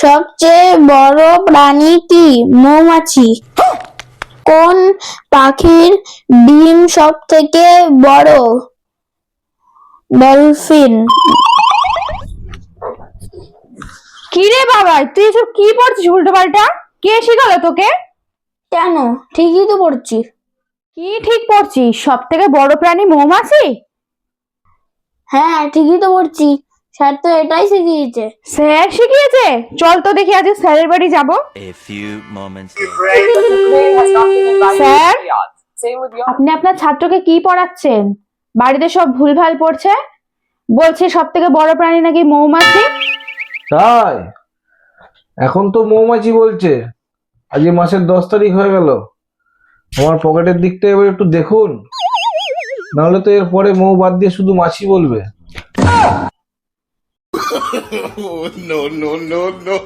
সবচেয়ে বড় প্রাণী কি? মৌমাছি। কোন পাখির ডিম সব থেকে বড়? ডলফিন। কি রে বাবা, তুই এসব কি পড়ছিস উল্টো পাল্টা? কে শিখালো তোকে? কেন, ঠিকই তো পড়ছি। কি ঠিক পড়ছিস? সব থেকে বড় প্রাণী মৌমাছি? হ্যাঁ, ঠিকই তো পড়ছি। স্যার তো এটাই শিখিয়েছে। স্যার শিখিয়েছে? চল তো দেখি আজ স্যারের বাড়ি যাব। A few moments You later. pray that the grade has not been invited Sir? to the odds. Same with the আপনি আপনার ছাত্রকে কি পড়াচ্ছেন? বাড়িতে সব ভুলভাল পড়ছে। বলছে সব থেকে বড় প্রাণী নাকি মৌমাছি। তাই এখন তো মৌমাছি বলছে। আজকে মাসের 10 তারিখ হয়ে গেল। আমার পকেটের দিকটা এবার একটু দেখুন, নাহলে তো এরপরে মৌ বাদ দিয়ে শুধু মাছি বলবে। No, no, no, no.